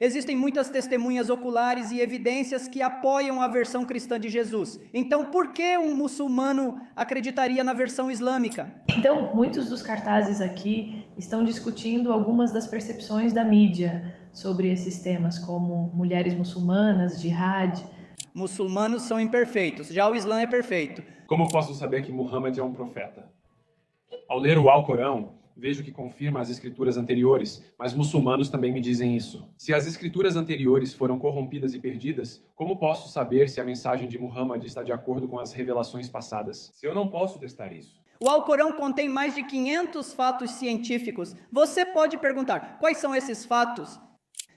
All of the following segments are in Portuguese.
Existem muitas testemunhas oculares e evidências que apoiam a versão cristã de Jesus. Então, por que um muçulmano acreditaria na versão islâmica? Então, muitos dos cartazes aqui estão discutindo algumas das percepções da mídia sobre esses temas, como mulheres muçulmanas, jihad. Muçulmanos são imperfeitos, já o Islã é perfeito. Como posso saber que Muhammad é um profeta? Ao ler o Alcorão, vejo que confirma as escrituras anteriores, mas muçulmanos também me dizem isso. Se as escrituras anteriores foram corrompidas e perdidas, como posso saber se a mensagem de Muhammad está de acordo com as revelações passadas? Se eu não posso testar isso. O Alcorão contém mais de 500 fatos científicos. Você pode perguntar, quais são esses fatos?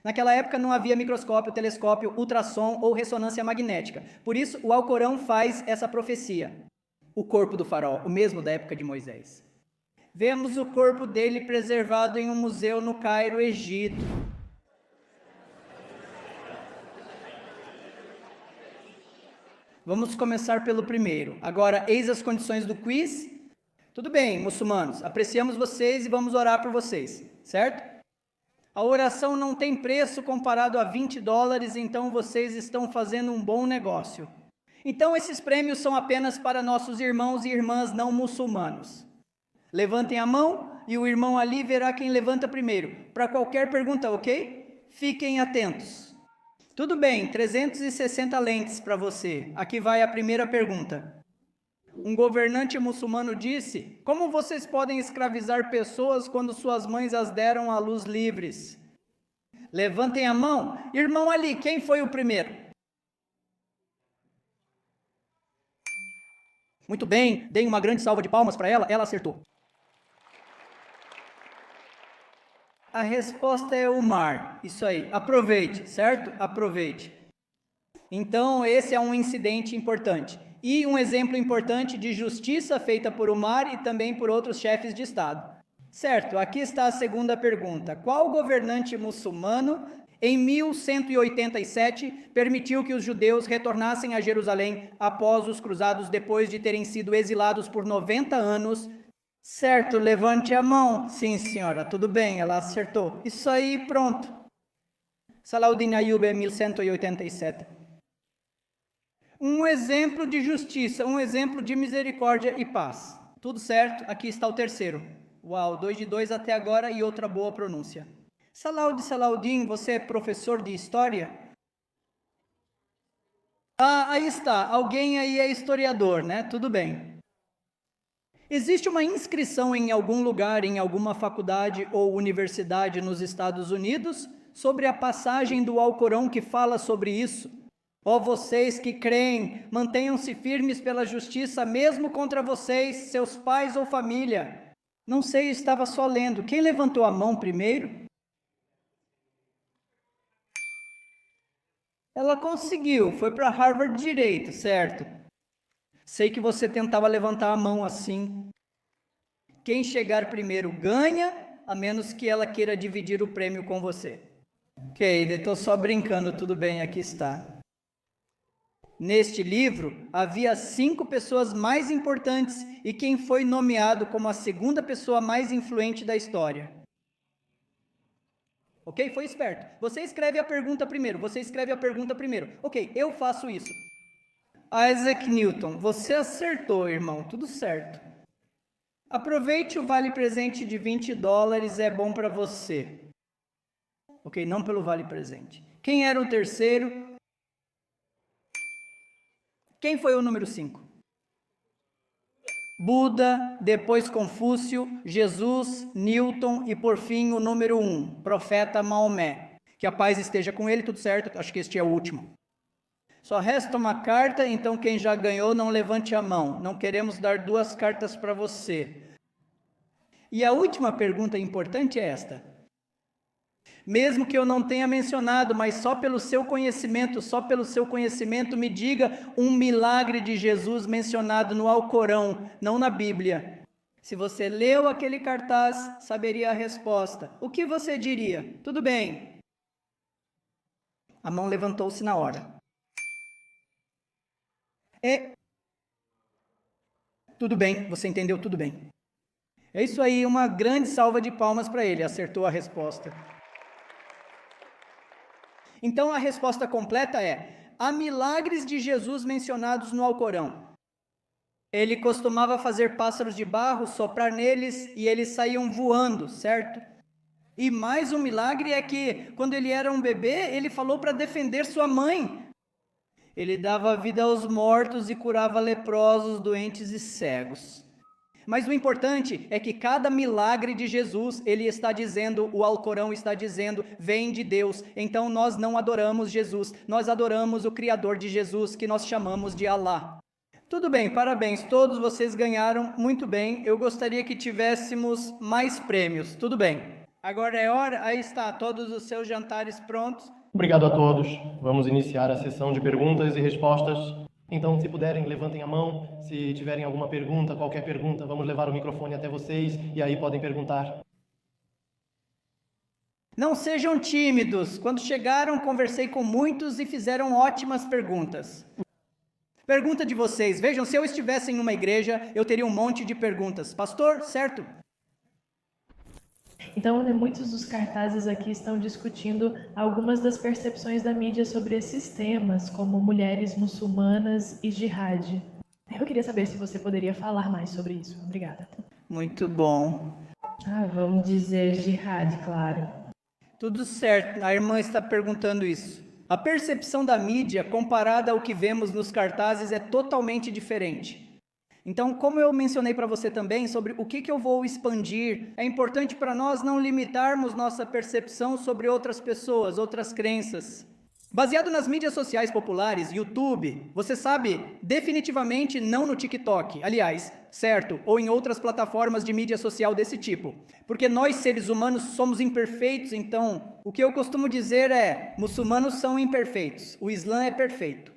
Naquela época não havia microscópio, telescópio, ultrassom ou ressonância magnética. Por isso, o Alcorão faz essa profecia. O corpo do faraó, o mesmo da época de Moisés. Vemos o corpo dele preservado em um museu no Cairo, Egito. Vamos começar pelo primeiro. Agora, eis as condições do quiz. Tudo bem, muçulmanos, apreciamos vocês e vamos orar por vocês, certo? A oração não tem preço comparado a $20, então vocês estão fazendo um bom negócio. Então, esses prêmios são apenas para nossos irmãos e irmãs não muçulmanos. Levantem a mão e o irmão ali verá quem levanta primeiro. Para qualquer pergunta, ok? Fiquem atentos. Tudo bem, 360 lentes para você. Aqui vai a primeira pergunta. Um governante muçulmano disse: como vocês podem escravizar pessoas quando suas mães as deram à luz livres? Levantem a mão. Irmão ali, quem foi o primeiro? Muito bem, deem uma grande salva de palmas para ela acertou. A resposta é o mar. Isso aí, aproveite, certo? Aproveite. Então, esse é um incidente importante. E um exemplo importante de justiça feita por Umar e também por outros chefes de Estado. Certo, aqui está a segunda pergunta. Qual governante muçulmano, em 1187, permitiu que os judeus retornassem a Jerusalém após os cruzados, depois de terem sido exilados por 90 anos? Certo, levante a mão. Sim, senhora, tudo bem, ela acertou. Isso aí, pronto. Salahuddin Ayyub, 1187. Um exemplo de justiça, um exemplo de misericórdia e paz. Tudo certo, aqui está o terceiro. Uau, 2 de 2 até agora e outra boa pronúncia. Salahuddin, você é professor de história? Ah, aí está, alguém aí é historiador, né? Tudo bem. Existe uma inscrição em algum lugar, em alguma faculdade ou universidade nos Estados Unidos, sobre a passagem do Alcorão que fala sobre isso? Ó vocês que creem, mantenham-se firmes pela justiça, mesmo contra vocês, seus pais ou família. Não sei, estava só lendo. Quem levantou a mão primeiro? Ela conseguiu, foi para Harvard Direito, certo? Sei que você tentava levantar a mão assim. Quem chegar primeiro ganha, a menos que ela queira dividir o prêmio com você. Ok, estou só brincando, tudo bem, aqui está. Neste livro, havia 5 pessoas mais importantes e quem foi nomeado como a segunda pessoa mais influente da história. Ok? Foi esperto. Você escreve a pergunta primeiro, Ok, eu faço isso. Isaac Newton, você acertou, irmão, tudo certo. Aproveite o vale presente de $20, é bom para você. Ok, não pelo vale presente. Quem era o terceiro? Quem foi o número 5? Buda, depois Confúcio, Jesus, Newton e por fim o número 1, profeta Maomé. Que a paz esteja com ele, tudo certo? Acho que este é o último. Só resta uma carta, então quem já ganhou não levante a mão. Não queremos dar 2 cartas para você. E a última pergunta importante é esta. Mesmo que eu não tenha mencionado, mas só pelo seu conhecimento, me diga um milagre de Jesus mencionado no Alcorão, não na Bíblia. Se você leu aquele cartaz, saberia a resposta. O que você diria? Tudo bem. A mão levantou-se na hora. Tudo bem, você entendeu tudo bem. É isso aí, uma grande salva de palmas para ele, acertou a resposta. Então a resposta completa é: há milagres de Jesus mencionados no Alcorão. Ele costumava fazer pássaros de barro, soprar neles e eles saíam voando, certo? E mais um milagre é que, quando ele era um bebê, ele falou para defender sua mãe. Ele dava vida aos mortos e curava leprosos, doentes e cegos. Mas o importante é que cada milagre de Jesus, ele está dizendo, o Alcorão está dizendo, vem de Deus. Então nós não adoramos Jesus, nós adoramos o Criador de Jesus, que nós chamamos de Alá. Tudo bem, parabéns, todos vocês ganharam muito bem. Eu gostaria que tivéssemos mais prêmios, tudo bem. Agora é hora, aí está, todos os seus jantares prontos. Obrigado a todos. Vamos iniciar a sessão de perguntas e respostas. Então, se puderem, levantem a mão. Se tiverem alguma pergunta, qualquer pergunta, vamos levar o microfone até vocês e aí podem perguntar. Não sejam tímidos. Quando chegaram, conversei com muitos e fizeram ótimas perguntas. Pergunta de vocês. Vejam, se eu estivesse em uma igreja, eu teria um monte de perguntas. Pastor, certo? Então, muitos dos cartazes aqui estão discutindo algumas das percepções da mídia sobre esses temas, como mulheres muçulmanas e jihad. Eu queria saber se você poderia falar mais sobre isso. Obrigada. Muito bom. Vamos dizer jihad, claro. Tudo certo, a irmã está perguntando isso. A percepção da mídia comparada ao que vemos nos cartazes é totalmente diferente. Então, como eu mencionei para você também sobre o que eu vou expandir, é importante para nós não limitarmos nossa percepção sobre outras pessoas, outras crenças. Baseado nas mídias sociais populares, YouTube, você sabe, definitivamente não no TikTok, aliás, certo, ou em outras plataformas de mídia social desse tipo. Porque nós, seres humanos, somos imperfeitos, então, o que eu costumo dizer é, muçulmanos são imperfeitos, o Islã é perfeito.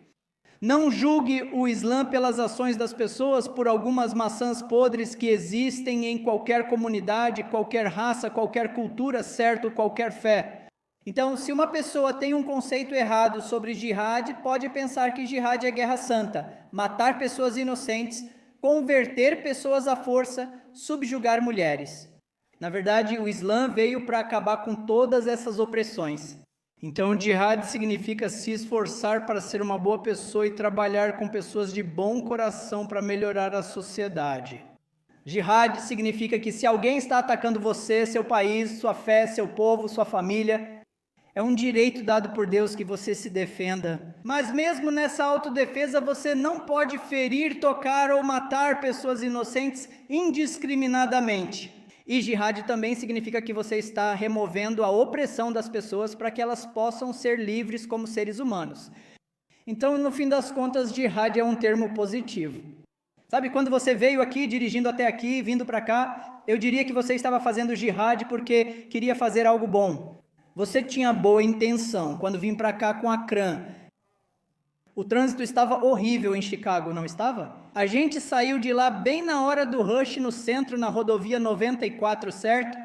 Não julgue o Islã pelas ações das pessoas, por algumas maçãs podres que existem em qualquer comunidade, qualquer raça, qualquer cultura, certo, qualquer fé. Então, se uma pessoa tem um conceito errado sobre jihad, pode pensar que jihad é guerra santa, matar pessoas inocentes, converter pessoas à força, subjugar mulheres. Na verdade, o Islã veio para acabar com todas essas opressões. Então, jihad significa se esforçar para ser uma boa pessoa e trabalhar com pessoas de bom coração para melhorar a sociedade. Jihad significa que se alguém está atacando você, seu país, sua fé, seu povo, sua família, é um direito dado por Deus que você se defenda. Mas mesmo nessa autodefesa, você não pode ferir, tocar ou matar pessoas inocentes indiscriminadamente. E jihad também significa que você está removendo a opressão das pessoas para que elas possam ser livres como seres humanos. Então, no fim das contas, jihad é um termo positivo. Sabe, quando você veio aqui, dirigindo até aqui, vindo para cá, eu diria que você estava fazendo jihad porque queria fazer algo bom. Você tinha boa intenção. Quando vim para cá com a CRAN, o trânsito estava horrível em Chicago, não estava? A gente saiu de lá bem na hora do rush no centro, na rodovia 94, certo?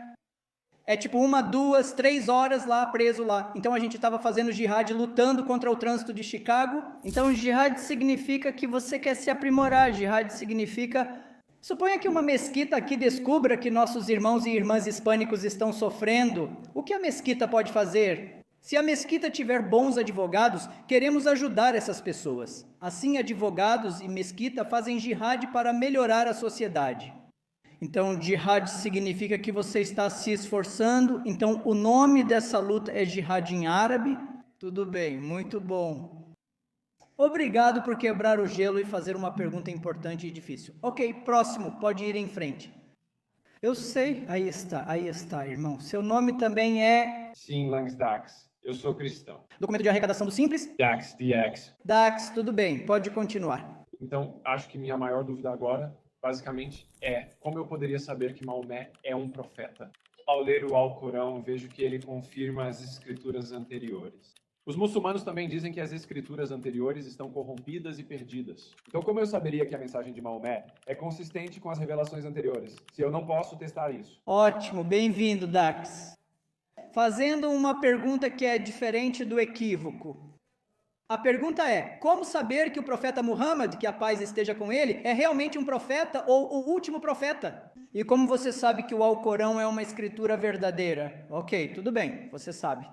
É tipo 1, 2, 3 horas lá, preso lá. Então a gente estava fazendo jihad, lutando contra o trânsito de Chicago. Então jihad significa que você quer se aprimorar. Jihad significa... Suponha que uma mesquita aqui descubra que nossos irmãos e irmãs hispânicos estão sofrendo. O que a mesquita pode fazer? Se a mesquita tiver bons advogados, queremos ajudar essas pessoas. Assim, advogados e mesquita fazem jihad para melhorar a sociedade. Então, jihad significa que você está se esforçando. Então, o nome dessa luta é jihad em árabe. Tudo bem, muito bom. Obrigado por quebrar o gelo e fazer uma pergunta importante e difícil. Ok, próximo, pode ir em frente. Eu sei, aí está, irmão. Seu nome também é... Sim, Langsdax. Eu sou cristão. Documento de arrecadação do Simples? Dax, DX. Dax, tudo bem, pode continuar. Então, acho que minha maior dúvida agora, basicamente, é como eu poderia saber que Maomé é um profeta? Ao ler o Alcorão, vejo que ele confirma as escrituras anteriores. Os muçulmanos também dizem que as escrituras anteriores estão corrompidas e perdidas. Então, como eu saberia que a mensagem de Maomé é consistente com as revelações anteriores, se eu não posso testar isso? Ótimo, bem-vindo, Dax. Fazendo uma pergunta que é diferente do equívoco. A pergunta é, como saber que o profeta Muhammad, que a paz esteja com ele, é realmente um profeta ou o último profeta? E como você sabe que o Alcorão é uma escritura verdadeira? Ok, tudo bem, você sabe.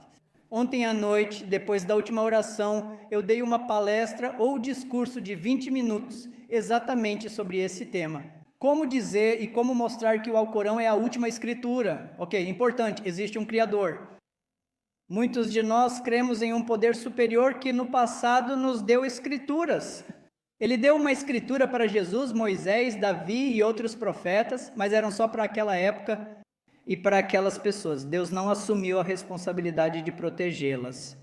Ontem à noite, depois da última oração, eu dei uma palestra ou discurso de 20 minutos exatamente sobre esse tema. Como dizer e como mostrar que o Alcorão é a última escritura. Ok, importante, existe um Criador. Muitos de nós cremos em um poder superior que no passado nos deu escrituras. Ele deu uma escritura para Jesus, Moisés, Davi e outros profetas, mas eram só para aquela época e para aquelas pessoas. Deus não assumiu a responsabilidade de protegê-las.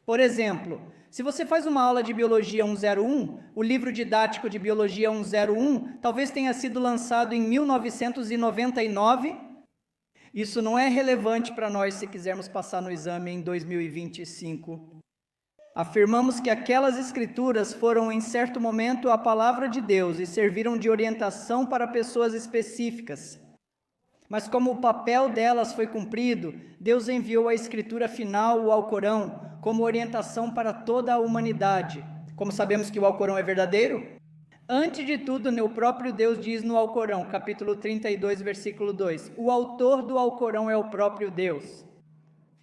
Por exemplo, se você faz uma aula de Biologia 101, o livro didático de Biologia 101 talvez tenha sido lançado em 1999. Isso não é relevante para nós se quisermos passar no exame em 2025. Afirmamos que aquelas escrituras foram em certo momento a palavra de Deus e serviram de orientação para pessoas específicas. Mas como o papel delas foi cumprido, Deus enviou a escritura final, o Alcorão, como orientação para toda a humanidade. Como sabemos que o Alcorão é verdadeiro? Antes de tudo, o próprio Deus diz no Alcorão, capítulo 32, versículo 2, o autor do Alcorão é o próprio Deus.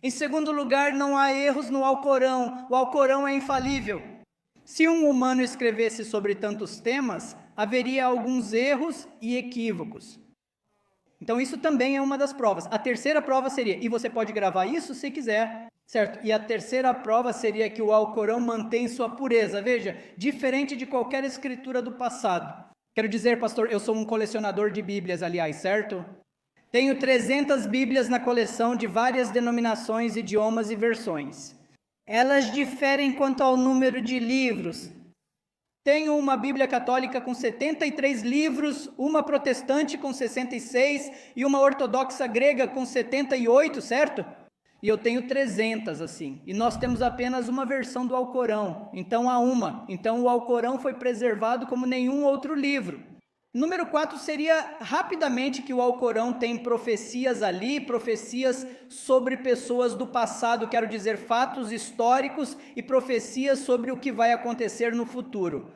Em segundo lugar, não há erros no Alcorão, o Alcorão é infalível. Se um humano escrevesse sobre tantos temas, haveria alguns erros e equívocos. Então isso também é uma das provas. A terceira prova seria, e você pode gravar isso se quiser, certo? E a terceira prova seria que o Alcorão mantém sua pureza. Veja, diferente de qualquer escritura do passado. Quero dizer, pastor, eu sou um colecionador de Bíblias, aliás, certo? Tenho 300 Bíblias na coleção de várias denominações, idiomas e versões. Elas diferem quanto ao número de livros. Tenho uma Bíblia católica com 73 livros, uma protestante com 66 e uma ortodoxa grega com 78, certo? E eu tenho 300 assim. E nós temos apenas uma versão do Alcorão. Então há uma. Então o Alcorão foi preservado como nenhum outro livro. Número 4 seria rapidamente que o Alcorão tem profecias ali, profecias sobre pessoas do passado, quero dizer, fatos históricos e profecias sobre o que vai acontecer no futuro.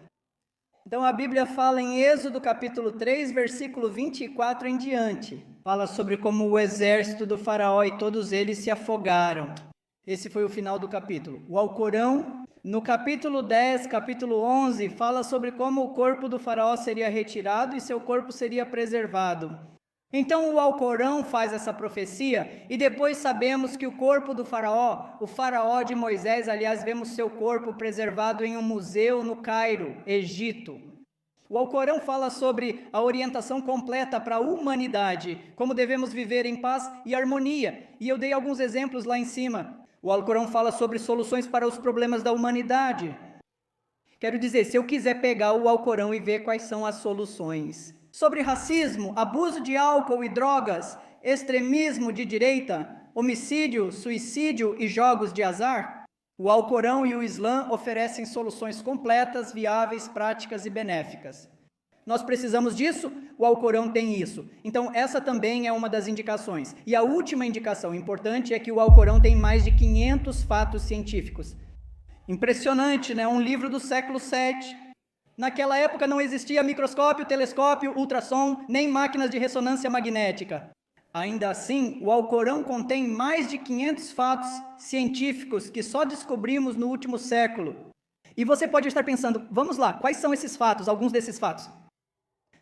Então a Bíblia fala em Êxodo capítulo 3, versículo 24 em diante. Fala sobre como o exército do faraó e todos eles se afogaram. Esse foi o final do capítulo. O Alcorão, no capítulo 10, capítulo 11, fala sobre como o corpo do faraó seria retirado e seu corpo seria preservado. Então o Alcorão faz essa profecia e depois sabemos que o corpo do faraó, o faraó de Moisés, aliás, vemos seu corpo preservado em um museu no Cairo, Egito. O Alcorão fala sobre a orientação completa para a humanidade, como devemos viver em paz e harmonia. E eu dei alguns exemplos lá em cima. O Alcorão fala sobre soluções para os problemas da humanidade. Quero dizer, se eu quiser pegar o Alcorão e ver quais são as soluções. Sobre racismo, abuso de álcool e drogas, extremismo de direita, homicídio, suicídio e jogos de azar, o Alcorão e o Islã oferecem soluções completas, viáveis, práticas e benéficas. Nós precisamos disso? O Alcorão tem isso. Então, essa também é uma das indicações. E a última indicação importante é que o Alcorão tem mais de 500 fatos científicos. Impressionante, né? Um livro do século VII. Naquela época não existia microscópio, telescópio, ultrassom, nem máquinas de ressonância magnética. Ainda assim, o Alcorão contém mais de 500 fatos científicos que só descobrimos no último século. E você pode estar pensando, vamos lá, quais são esses fatos, alguns desses fatos?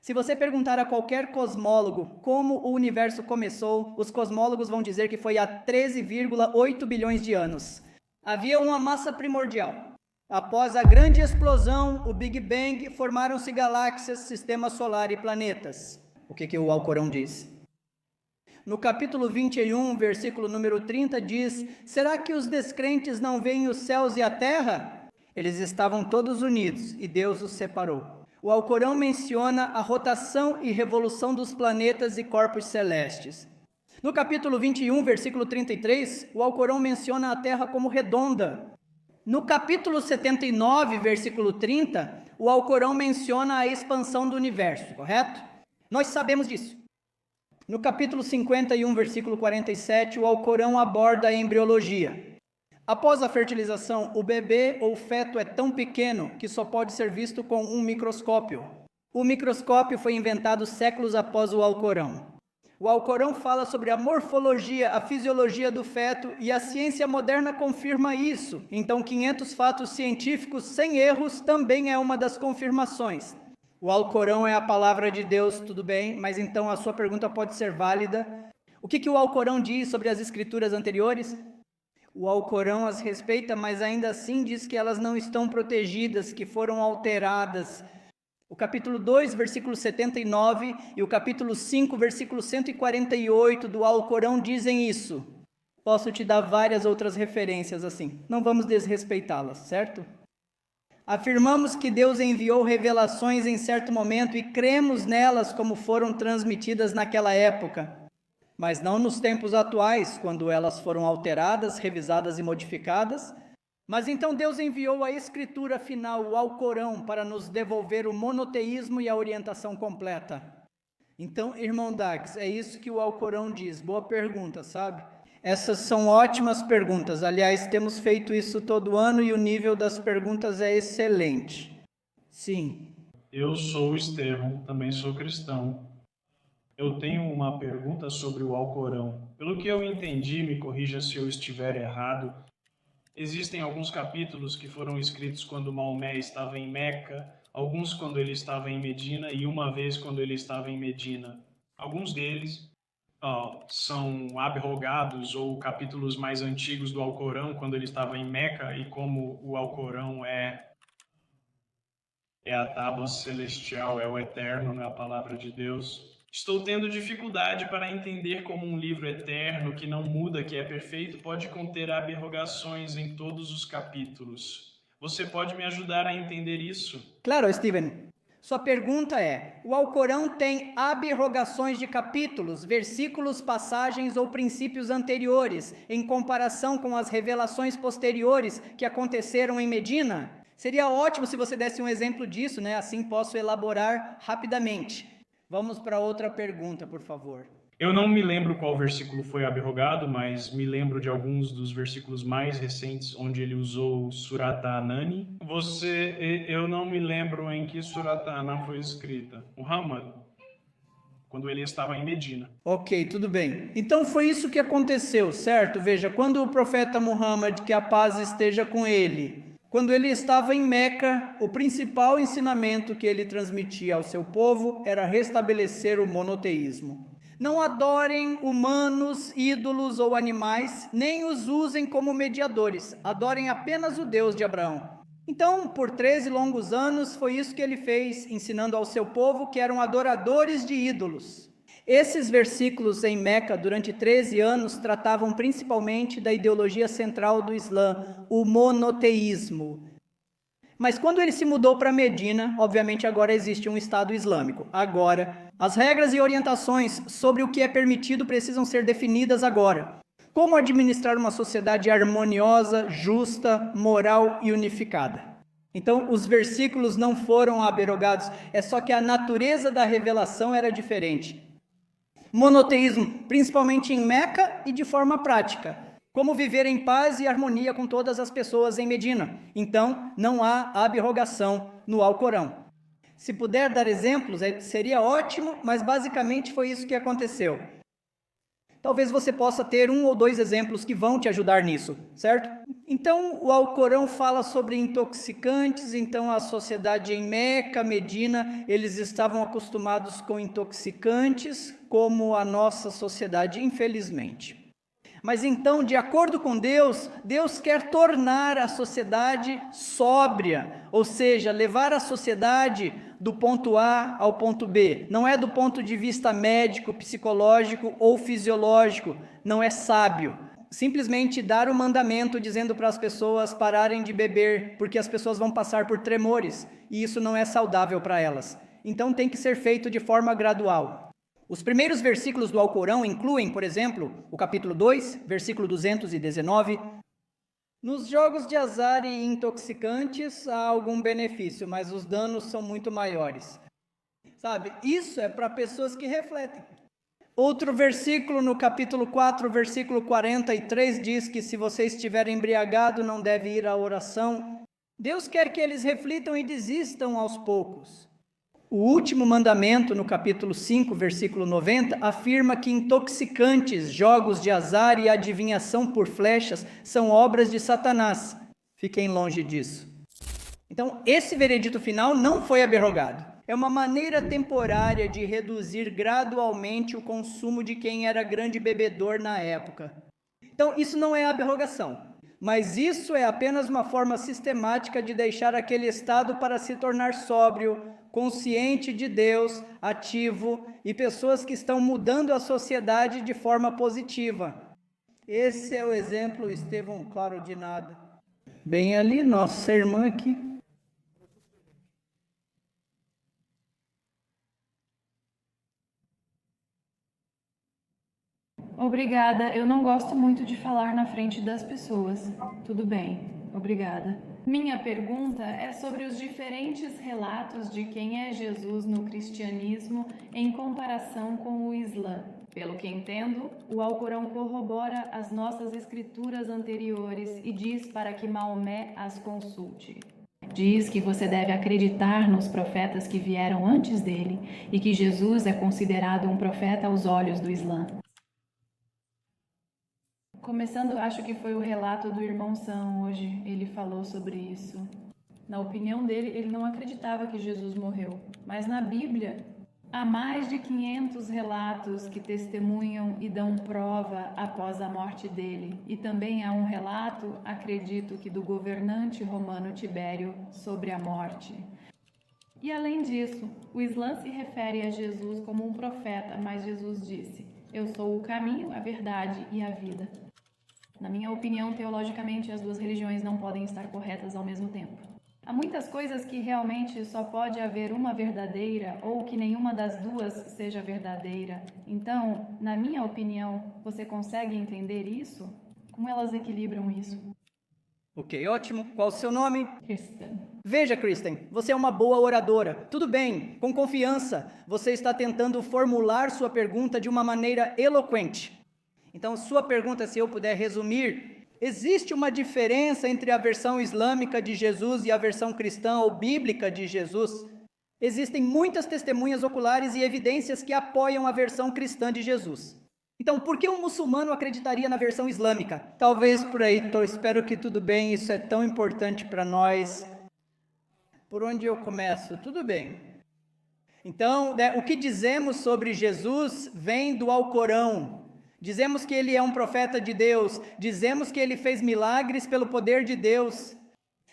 Se você perguntar a qualquer cosmólogo como o universo começou, os cosmólogos vão dizer que foi há 13,8 bilhões de anos. Havia uma massa primordial. Após a grande explosão, o Big Bang, formaram-se galáxias, sistema solar e planetas. O que o Alcorão diz? No capítulo 21, versículo número 30, diz: será que os descrentes não veem os céus e a terra? Eles estavam todos unidos e Deus os separou. O Alcorão menciona a rotação e revolução dos planetas e corpos celestes. No capítulo 21, versículo 33, o Alcorão menciona a Terra como redonda. No capítulo 79, versículo 30, o Alcorão menciona a expansão do universo, correto? Nós sabemos disso. No capítulo 51, versículo 47, o Alcorão aborda a embriologia. Após a fertilização, o bebê ou feto é tão pequeno que só pode ser visto com um microscópio. O microscópio foi inventado séculos após o Alcorão. O Alcorão fala sobre a morfologia, a fisiologia do feto, e a ciência moderna confirma isso. Então, 500 fatos científicos sem erros também é uma das confirmações. O Alcorão é a palavra de Deus, tudo bem, mas então a sua pergunta pode ser válida. O que o Alcorão diz sobre as escrituras anteriores? O Alcorão as respeita, mas ainda assim diz que elas não estão protegidas, que foram alteradas. O capítulo 2, versículo 79 e o capítulo 5, versículo 148 do Alcorão dizem isso. Posso te dar várias outras referências assim, não vamos desrespeitá-las, certo? Afirmamos que Deus enviou revelações em certo momento e cremos nelas como foram transmitidas naquela época, mas não nos tempos atuais, quando elas foram alteradas, revisadas e modificadas. Mas então Deus enviou a escritura final, o Alcorão, para nos devolver o monoteísmo e a orientação completa. Então, irmão Dax, é isso que o Alcorão diz. Boa pergunta, sabe? Essas são ótimas perguntas. Aliás, temos feito isso todo ano e o nível das perguntas é excelente. Sim. Eu sou o Estevão, também sou cristão. Eu tenho uma pergunta sobre o Alcorão. Pelo que eu entendi, me corrija se eu estiver errado, existem alguns capítulos que foram escritos quando Maomé estava em Meca, alguns quando ele estava em Medina e uma vez quando ele estava em Medina. Alguns deles são abrogados ou capítulos mais antigos do Alcorão quando ele estava em Meca, e como o Alcorão é a tábua celestial, é o eterno, é a palavra de Deus. Estou tendo dificuldade para entender como um livro eterno que não muda, que é perfeito, pode conter abrogações em todos os capítulos. Você pode me ajudar a entender isso? Claro, Steven. Sua pergunta é: o Alcorão tem abrogações de capítulos, versículos, passagens ou princípios anteriores, em comparação com as revelações posteriores que aconteceram em Medina? Seria ótimo se você desse um exemplo disso, né? Assim posso elaborar rapidamente. Vamos para outra pergunta, por favor. Eu não me lembro qual versículo foi abrogado, mas me lembro de alguns dos versículos mais recentes onde ele usou Surat An-Nani. Eu não me lembro em que Surat An foi escrita. Muhammad, quando ele estava em Medina. Ok, tudo bem. Então foi isso que aconteceu, certo? Veja, quando o profeta Muhammad, que a paz esteja com ele, quando ele estava em Meca, o principal ensinamento que ele transmitia ao seu povo era restabelecer o monoteísmo. Não adorem humanos, ídolos ou animais, nem os usem como mediadores. Adorem apenas o Deus de Abraão. Então, por 13 longos anos, foi isso que ele fez, ensinando ao seu povo que eram adoradores de ídolos. Esses versículos em Meca, durante 13 anos, tratavam principalmente da ideologia central do Islã, o monoteísmo. Mas quando ele se mudou para Medina, obviamente agora existe um Estado Islâmico. Agora, as regras e orientações sobre o que é permitido precisam ser definidas agora. Como administrar uma sociedade harmoniosa, justa, moral e unificada. Então, os versículos não foram abrogados, é só que a natureza da revelação era diferente. Monoteísmo, principalmente em Meca e de forma prática. Como viver em paz e harmonia com todas as pessoas em Medina. Então, não há abrogação no Alcorão. Se puder dar exemplos, seria ótimo, mas basicamente foi isso que aconteceu. Talvez você possa ter 1 ou 2 exemplos que vão te ajudar nisso, certo? Então, o Alcorão fala sobre intoxicantes, então a sociedade em Meca, Medina, eles estavam acostumados com intoxicantes, como a nossa sociedade, infelizmente. Mas então, de acordo com Deus, Deus quer tornar a sociedade sóbria, ou seja, levar a sociedade do ponto A ao ponto B. Não é do ponto de vista médico, psicológico ou fisiológico, não é sábio. Simplesmente dar o mandamento dizendo para as pessoas pararem de beber, porque as pessoas vão passar por tremores, e isso não é saudável para elas. Então tem que ser feito de forma gradual. Os primeiros versículos do Alcorão incluem, por exemplo, o capítulo 2, versículo 219. Nos jogos de azar e intoxicantes há algum benefício, mas os danos são muito maiores. Sabe, isso é para pessoas que refletem. Outro versículo no capítulo 4, versículo 43 diz que se você estiver embriagado não deve ir à oração. Deus quer que eles reflitam e desistam aos poucos. O último mandamento, no capítulo 5, versículo 90, afirma que intoxicantes, jogos de azar e adivinhação por flechas são obras de Satanás. Fiquem longe disso. Então, esse veredito final não foi abrogado. É uma maneira temporária de reduzir gradualmente o consumo de quem era grande bebedor na época. Então, isso não é abrogação, mas isso é apenas uma forma sistemática de deixar aquele estado para se tornar sóbrio, consciente de Deus, ativo e pessoas que estão mudando a sociedade de forma positiva. Esse é o exemplo, Estevão, claro de nada. Bem ali, nossa irmã aqui. Obrigada, eu não gosto muito de falar na frente das pessoas. Tudo bem, obrigada. Minha pergunta é sobre os diferentes relatos de quem é Jesus no cristianismo em comparação com o Islã. Pelo que entendo, o Alcorão corrobora as nossas escrituras anteriores e diz para que Maomé as consulte. Diz que você deve acreditar nos profetas que vieram antes dele e que Jesus é considerado um profeta aos olhos do Islã. Começando, acho que foi o relato do irmão Sam hoje, ele falou sobre isso. Na opinião dele, ele não acreditava que Jesus morreu, mas na Bíblia há mais de 500 relatos que testemunham e dão prova após a morte dele. E também há um relato, acredito que do governante romano Tibério, sobre a morte. E além disso, o Islã se refere a Jesus como um profeta, mas Jesus disse: "Eu sou o caminho, a verdade e a vida." Na minha opinião, teologicamente, as duas religiões não podem estar corretas ao mesmo tempo. Há muitas coisas que realmente só pode haver uma verdadeira ou que nenhuma das duas seja verdadeira. Então, na minha opinião, você consegue entender isso? Como elas equilibram isso? Ok, ótimo. Qual o seu nome? Kristen. Veja, Kristen, você é uma boa oradora. Tudo bem, com confiança. Você está tentando formular sua pergunta de uma maneira eloquente. Então, sua pergunta, se eu puder resumir, existe uma diferença entre a versão islâmica de Jesus e a versão cristã ou bíblica de Jesus? Existem muitas testemunhas oculares e evidências que apoiam a versão cristã de Jesus. Então, por que um muçulmano acreditaria na versão islâmica? Talvez por aí, espero que tudo bem, isso é tão importante para nós. Por onde eu começo? Tudo bem. Então, o que dizemos sobre Jesus vem do Alcorão. Dizemos que ele é um profeta de Deus, dizemos que ele fez milagres pelo poder de Deus,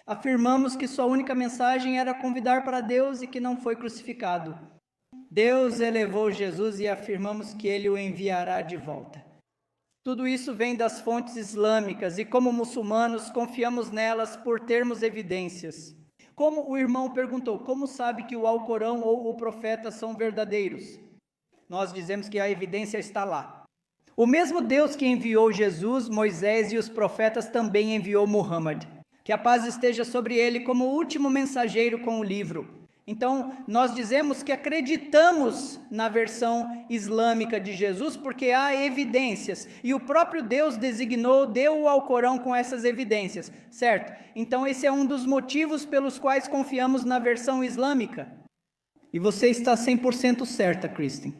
afirmamos que sua única mensagem era convidar para Deus e que não foi crucificado. Deus elevou Jesus e afirmamos que ele o enviará de volta. Tudo isso vem das fontes islâmicas e, como muçulmanos, confiamos nelas por termos evidências. Como o irmão perguntou, como sabe que o Alcorão ou o profeta são verdadeiros? Nós dizemos que a evidência está lá. O mesmo Deus que enviou Jesus, Moisés e os profetas também enviou Muhammad. Que a paz esteja sobre ele como o último mensageiro com o livro. Então, nós dizemos que acreditamos na versão islâmica de Jesus porque há evidências. E o próprio Deus deu o Alcorão com essas evidências, certo? Então, esse é um dos motivos pelos quais confiamos na versão islâmica. E você está 100% certa, Kristen.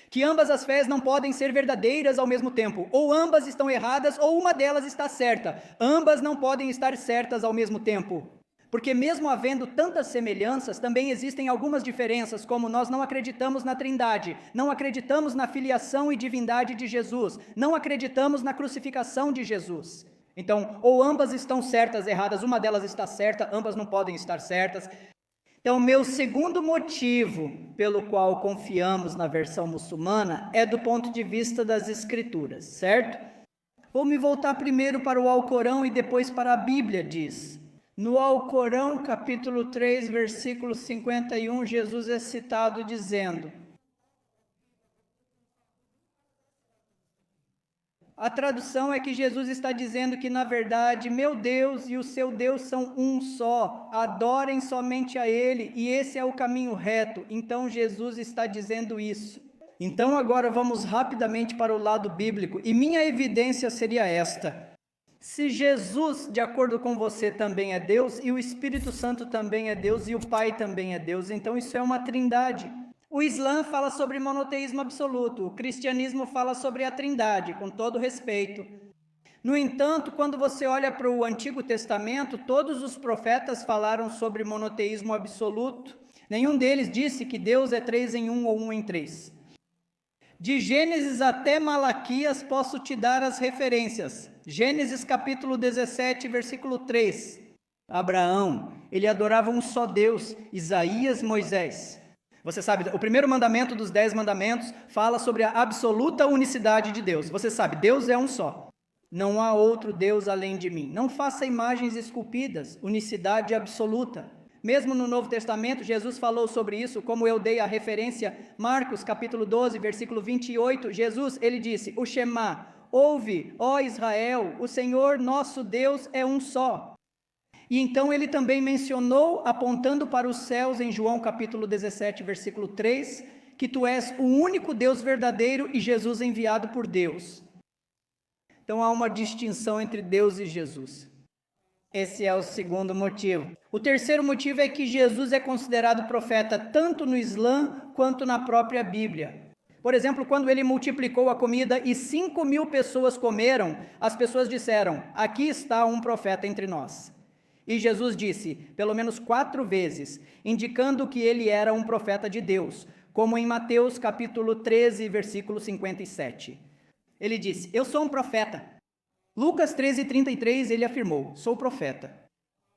Que ambas as fés não podem ser verdadeiras ao mesmo tempo. Ou ambas estão erradas, ou uma delas está certa. Ambas não podem estar certas ao mesmo tempo. Porque mesmo havendo tantas semelhanças, também existem algumas diferenças, como nós não acreditamos na Trindade, não acreditamos na filiação e divindade de Jesus, não acreditamos na crucificação de Jesus. Então, ou ambas estão certas, erradas, uma delas está certa, ambas não podem estar certas. Então, meu segundo motivo pelo qual confiamos na versão muçulmana é do ponto de vista das escrituras, certo? Vou me voltar primeiro para o Alcorão e depois para a Bíblia, diz. No Alcorão, capítulo 3, versículo 51, Jesus é citado dizendo: a tradução é que Jesus está dizendo que, na verdade, meu Deus e o seu Deus são um só, adorem somente a Ele, e esse é o caminho reto. Então, Jesus está dizendo isso. Então, agora vamos rapidamente para o lado bíblico, e minha evidência seria esta. Se Jesus, de acordo com você, também é Deus, e o Espírito Santo também é Deus, e o Pai também é Deus, então isso é uma trindade. O Islã fala sobre monoteísmo absoluto, o cristianismo fala sobre a trindade, com todo respeito. No entanto, quando você olha para o Antigo Testamento, todos os profetas falaram sobre monoteísmo absoluto. Nenhum deles disse que Deus é 3 em 1 ou 1 em 3. De Gênesis até Malaquias posso te dar as referências. Gênesis capítulo 17, versículo 3. Abraão, ele adorava um só Deus. Isaías, Moisés. Você sabe, o primeiro mandamento dos 10 mandamentos fala sobre a absoluta unicidade de Deus. Você sabe, Deus é um só. Não há outro Deus além de mim. Não faça imagens esculpidas, unicidade absoluta. Mesmo no Novo Testamento, Jesus falou sobre isso, como eu dei a referência, Marcos capítulo 12, versículo 28, Jesus, ele disse, o Shema, ouve, ó Israel, o Senhor nosso Deus é um só. E então ele também mencionou, apontando para os céus, em João capítulo 17, versículo 3, que tu és o único Deus verdadeiro e Jesus enviado por Deus. Então há uma distinção entre Deus e Jesus. Esse é o segundo motivo. O terceiro motivo é que Jesus é considerado profeta tanto no Islã quanto na própria Bíblia. Por exemplo, quando ele multiplicou a comida e 5.000 pessoas comeram, as pessoas disseram, aqui está um profeta entre nós. E Jesus disse, pelo menos 4 vezes, indicando que ele era um profeta de Deus, como em Mateus capítulo 13, versículo 57. Ele disse, eu sou um profeta. Lucas 13:33, ele afirmou, sou profeta.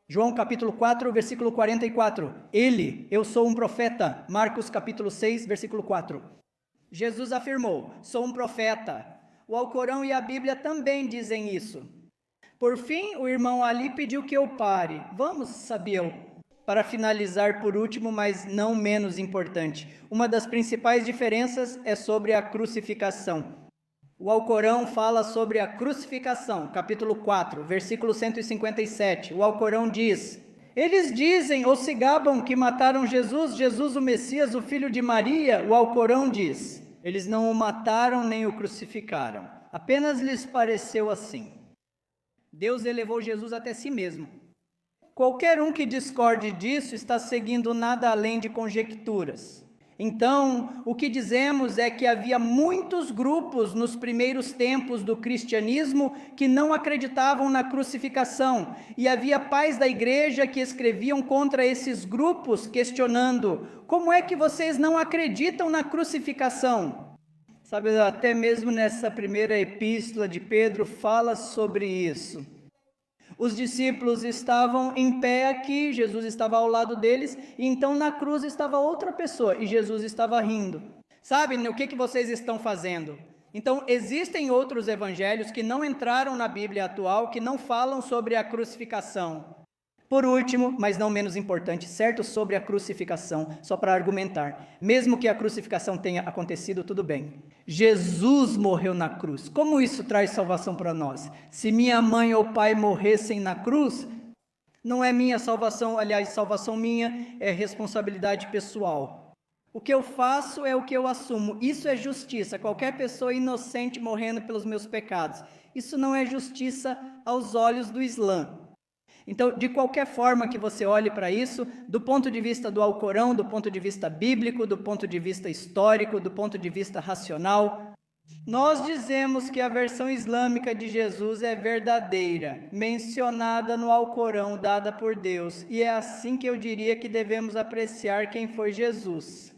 João capítulo 4, versículo 44, eu sou um profeta. Marcos capítulo 6, versículo 4. Jesus afirmou, sou um profeta. O Alcorão e a Bíblia também dizem isso. Por fim, o irmão Ali pediu que eu pare. Vamos, Sabiel. Para finalizar por último, mas não menos importante, uma das principais diferenças é sobre a crucificação. O Alcorão fala sobre a crucificação, capítulo 4, versículo 157. O Alcorão diz, eles dizem ou se gabam que mataram Jesus o Messias, o filho de Maria. O Alcorão diz, eles não o mataram nem o crucificaram, apenas lhes pareceu assim. Deus elevou Jesus até si mesmo. Qualquer um que discorde disso está seguindo nada além de conjecturas. Então, o que dizemos é que havia muitos grupos nos primeiros tempos do cristianismo que não acreditavam na crucificação, e havia pais da igreja que escreviam contra esses grupos, questionando, como é que vocês não acreditam na crucificação? Sabe, até mesmo nessa primeira epístola de Pedro fala sobre isso. Os discípulos estavam em pé aqui, Jesus estava ao lado deles, e então na cruz estava outra pessoa, e Jesus estava rindo. Sabe, o que vocês estão fazendo? Então, existem outros evangelhos que não entraram na Bíblia atual, que não falam sobre a crucificação. Por último, mas não menos importante, certo, sobre a crucificação, só para argumentar. Mesmo que a crucificação tenha acontecido, tudo bem. Jesus morreu na cruz. Como isso traz salvação para nós? Se minha mãe ou pai morressem na cruz, não é minha salvação, aliás, salvação minha é responsabilidade pessoal. O que eu faço é o que eu assumo. Isso é justiça. Qualquer pessoa inocente morrendo pelos meus pecados. Isso não é justiça aos olhos do Islã. Então, de qualquer forma que você olhe para isso, do ponto de vista do Alcorão, do ponto de vista bíblico, do ponto de vista histórico, do ponto de vista racional, nós dizemos que a versão islâmica de Jesus é verdadeira, mencionada no Alcorão, dada por Deus, e é assim que eu diria que devemos apreciar quem foi Jesus.